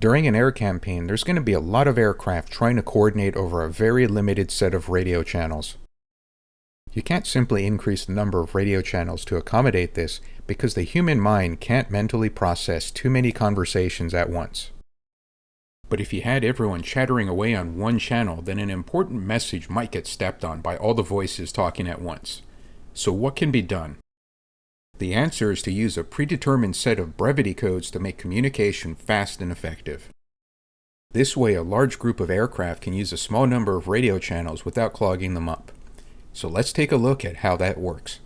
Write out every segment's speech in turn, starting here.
During an air campaign, there's going to be a lot of aircraft trying to coordinate over a very limited set of radio channels. You can't simply increase the number of radio channels to accommodate this because the human mind can't mentally process too many conversations at once. But if you had everyone chattering away on one channel, then an important message might get stepped on by all the voices talking at once. So what can be done? The answer is to use a predetermined set of brevity codes to make communication fast and effective. This way, a large group of aircraft can use a small number of radio channels without clogging them up. So let's take a look at how that works.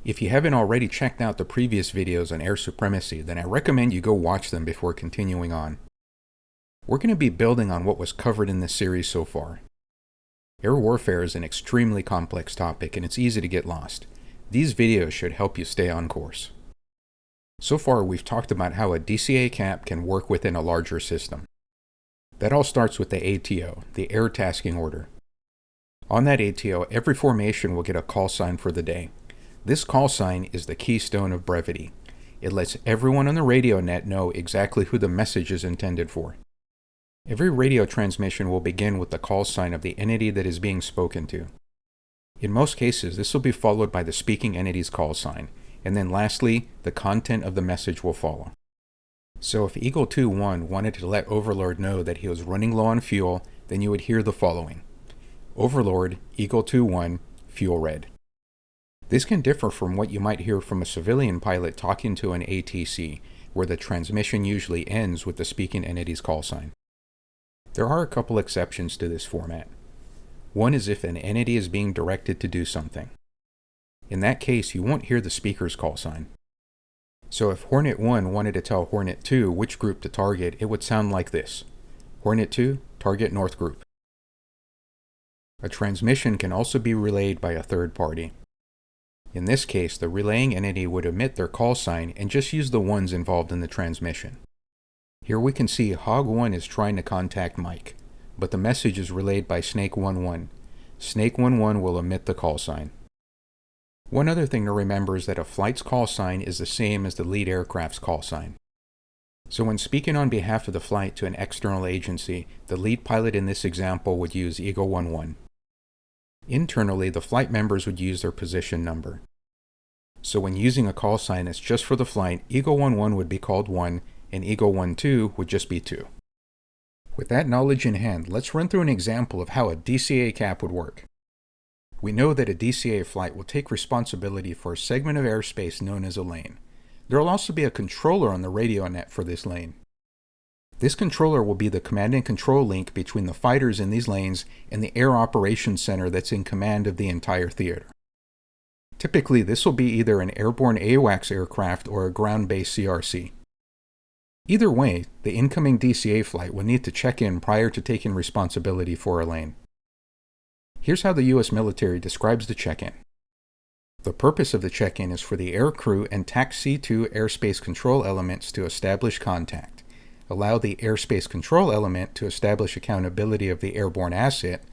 If you haven't already checked out the previous videos on Air Supremacy, then I recommend you go watch them before continuing on. We're going to be building on what was covered in this series so far. Air warfare is an extremely complex topic and it's easy to get lost. These videos should help you stay on course. So far, we've talked about how a DCA cap can work within a larger system. That all starts with the ATO, the Air Tasking Order. On that ATO, every formation will get a call sign for the day. This call sign is the keystone of brevity. It lets everyone on the radio net know exactly who the message is intended for. Every radio transmission will begin with the call sign of the entity that is being spoken to. In most cases, this will be followed by the speaking entity's call sign, and then lastly, the content of the message will follow. So if Eagle 2-1 wanted to let Overlord know that he was running low on fuel, then you would hear the following. Overlord, Eagle 2-1, fuel red. This can differ from what you might hear from a civilian pilot talking to an ATC, where the transmission usually ends with the speaking entity's call sign. There are a couple exceptions to this format. One is if an entity is being directed to do something. In that case, you won't hear the speaker's call sign. So if Hornet 1 wanted to tell Hornet 2 which group to target, it would sound like this. Hornet 2, target North Group. A transmission can also be relayed by a third party. In this case, the relaying entity would omit their call sign and just use the ones involved in the transmission. Here we can see Hog 1 is trying to contact Mike, but the message is relayed by Snake 1-1. Snake 1-1 will omit the call sign. One other thing to remember is that a flight's call sign is the same as the lead aircraft's call sign. So when speaking on behalf of the flight to an external agency, the lead pilot in this example would use Eagle 1-1. Internally, the flight members would use their position number. So when using a call sign that's just for the flight, Eagle 1-1 would be called 1, and Eagle 1-2 would just be 2. With that knowledge in hand, let's run through an example of how a DCA cap would work. We know that a DCA flight will take responsibility for a segment of airspace known as a lane. There will also be a controller on the radio net for this lane. This controller will be the command and control link between the fighters in these lanes and the Air Operations Center that's in command of the entire theater. Typically, this will be either an airborne AWACS aircraft or a ground-based CRC. Either way, the incoming DCA flight will need to check in prior to taking responsibility for a lane. Here's how the US military describes the check-in. The purpose of the check-in is for the air crew and TAC C2 airspace control elements to establish contact, allow the airspace control element to establish accountability of the airborne asset,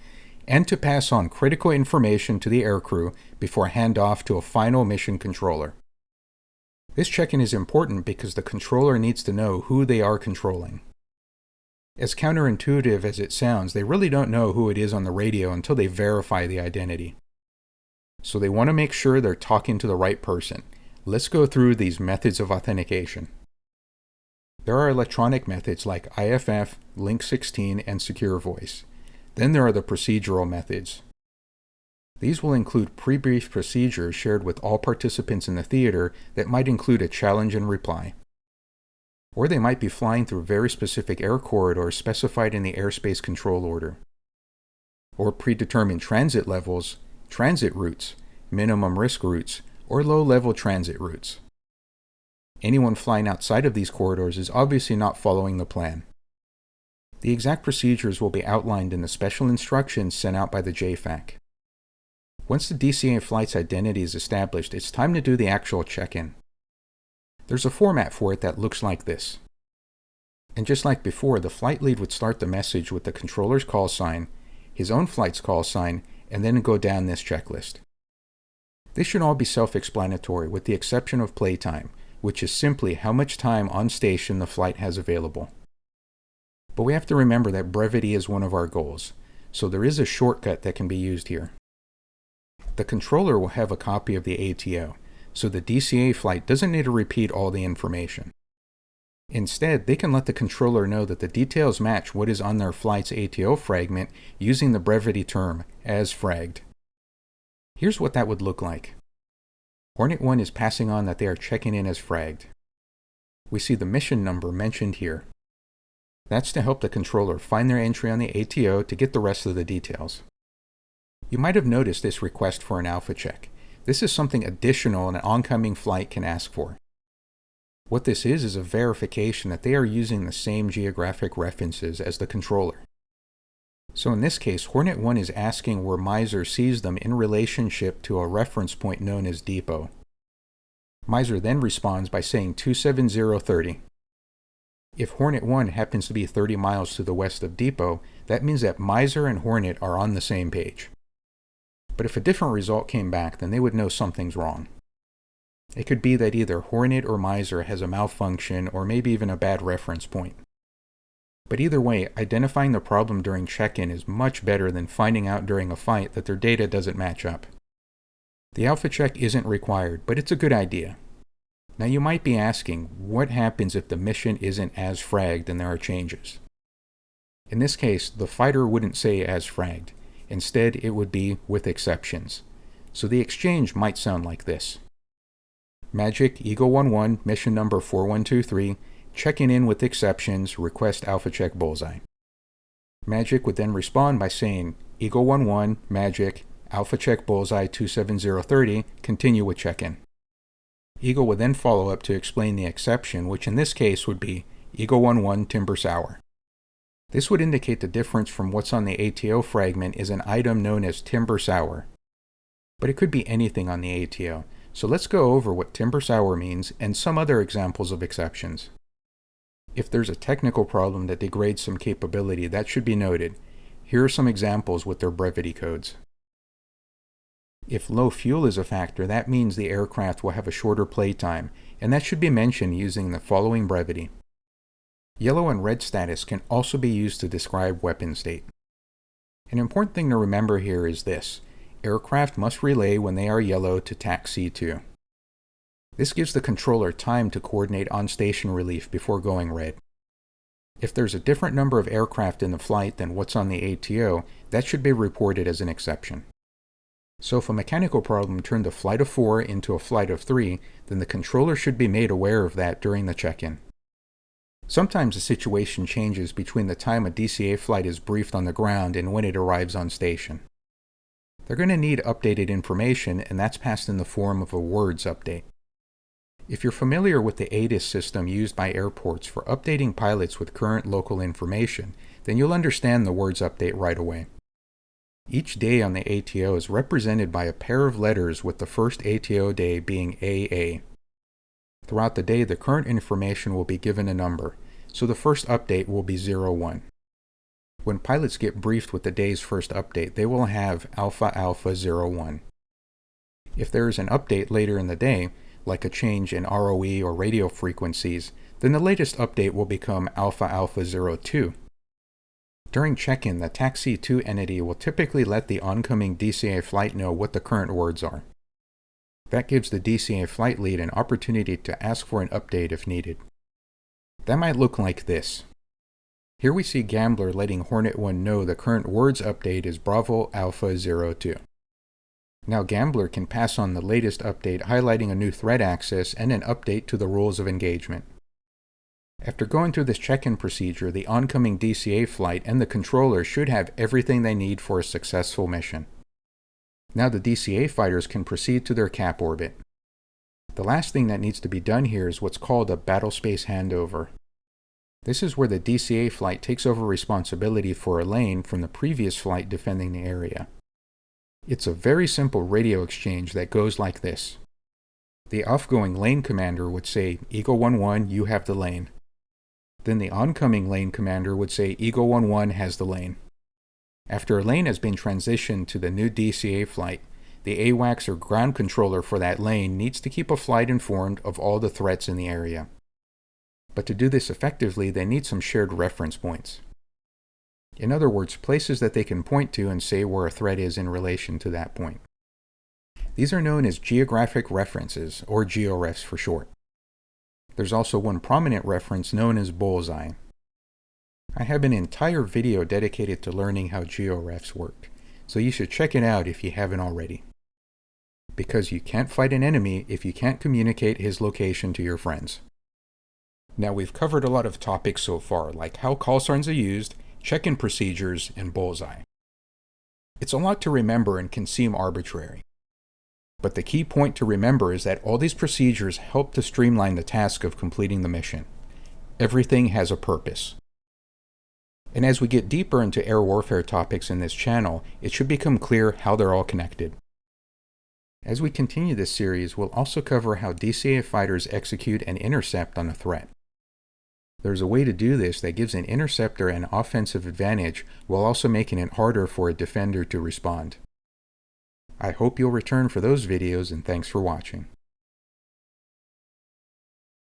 and to pass on critical information to the aircrew before handoff to a final mission controller. This check-in is important because the controller needs to know who they are controlling. As counterintuitive as it sounds, they really don't know who it is on the radio until they verify the identity. So they want to make sure they're talking to the right person. Let's go through these methods of authentication. There are electronic methods like IFF, Link 16, and Secure Voice. Then there are the procedural methods. These will include pre-brief procedures shared with all participants in the theater that might include a challenge and reply. Or they might be flying through very specific air corridors specified in the airspace control order. Or predetermined transit levels, transit routes, minimum risk routes, or low-level transit routes. Anyone flying outside of these corridors is obviously not following the plan. The exact procedures will be outlined in the special instructions sent out by the JFAC. Once the DCA flight's identity is established, it's time to do the actual check-in. There's a format for it that looks like this. And just like before, the flight lead would start the message with the controller's call sign, his own flight's call sign, and then go down this checklist. This should all be self-explanatory with the exception of playtime, which is simply how much time on station the flight has available. But we have to remember that brevity is one of our goals, so there is a shortcut that can be used here. The controller will have a copy of the ATO, so the DCA flight doesn't need to repeat all the information. Instead, they can let the controller know that the details match what is on their flight's ATO fragment using the brevity term, as fragged. Here's what that would look like. Hornet 1 is passing on that they are checking in as fragged. We see the mission number mentioned here. That's to help the controller find their entry on the ATO to get the rest of the details. You might have noticed this request for an alpha check. This is something additional an oncoming flight can ask for. What this is a verification that they are using the same geographic references as the controller. So in this case, Hornet 1 is asking where Miser sees them in relationship to a reference point known as depot. Miser then responds by saying 27030. If Hornet 1 happens to be 30 miles to the west of depot, that means that Miser and Hornet are on the same page. But if a different result came back, then they would know something's wrong. It could be that either Hornet or Miser has a malfunction or maybe even a bad reference point. But either way, identifying the problem during check-in is much better than finding out during a fight that their data doesn't match up. The alpha check isn't required, but it's a good idea. Now you might be asking, what happens if the mission isn't as fragged and there are changes? In this case, the fighter wouldn't say as fragged. Instead, it would be with exceptions. So the exchange might sound like this. Magic Eagle 11, mission number 4123, checking in with exceptions, request alpha check bullseye. Magic would then respond by saying, Eagle 11, Magic, alpha check bullseye 27030, continue with check-in. Eagle would then follow up to explain the exception, which in this case would be Eagle 11, timber sour. This would indicate the difference from what's on the ATO fragment is an item known as timber sour. But it could be anything on the ATO, so let's go over what timber sour means and some other examples of exceptions. If there's a technical problem that degrades some capability, that should be noted. Here are some examples with their brevity codes. If low fuel is a factor, that means the aircraft will have a shorter playtime, and that should be mentioned using the following brevity. Yellow and red status can also be used to describe weapon state. An important thing to remember here is this. Aircraft must relay when they are yellow to TAC C2. This gives the controller time to coordinate on-station relief before going red. If there's a different number of aircraft in the flight than what's on the ATO, that should be reported as an exception. So if a mechanical problem turned a flight of 4 into a flight of 3, then the controller should be made aware of that during the check-in. Sometimes the situation changes between the time a DCA flight is briefed on the ground and when it arrives on station. They're going to need updated information, and that's passed in the form of a words update. If you're familiar with the ADIS system used by airports for updating pilots with current local information, then you'll understand the words update right away. Each day on the ATO is represented by a pair of letters with the first ATO day being AA. Throughout the day, the current information will be given a number, so the first update will be 01. When pilots get briefed with the day's first update, they will have Alpha Alpha 01. If there is an update later in the day, like a change in ROE or radio frequencies, then the latest update will become Alpha Alpha 02. During check-in, the TAC C2 entity will typically let the oncoming DCA flight know what the current words are. That gives the DCA flight lead an opportunity to ask for an update if needed. That might look like this. Here we see Gambler letting Hornet 1 know the current words update is Bravo Alpha 02. Now Gambler can pass on the latest update highlighting a new threat access and an update to the rules of engagement. After going through this check-in procedure, the oncoming DCA flight and the controller should have everything they need for a successful mission. Now the DCA fighters can proceed to their cap orbit. The last thing that needs to be done here is what's called a battle space handover. This is where the DCA flight takes over responsibility for a lane from the previous flight defending the area. It's a very simple radio exchange that goes like this. The outgoing lane commander would say, Eagle 11, you have the lane. Then the oncoming lane commander would say, Eagle 11 has the lane. After a lane has been transitioned to the new DCA flight, the AWACS or ground controller for that lane needs to keep a flight informed of all the threats in the area. But to do this effectively, they need some shared reference points. In other words, places that they can point to and say where a threat is in relation to that point. These are known as geographic references, or georefs for short. There's also one prominent reference known as bullseye. I have an entire video dedicated to learning how georefs work, so you should check it out if you haven't already. Because you can't fight an enemy if you can't communicate his location to your friends. Now we've covered a lot of topics so far, like how call signs are used, check-in procedures, and bullseye. It's a lot to remember and can seem arbitrary. But the key point to remember is that all these procedures help to streamline the task of completing the mission. Everything has a purpose. And as we get deeper into air warfare topics in this channel, it should become clear how they're all connected. As we continue this series, we'll also cover how DCA fighters execute and intercept on a threat. There's a way to do this that gives an interceptor an offensive advantage while also making it harder for a defender to respond. I hope you'll return for those videos, and thanks for watching.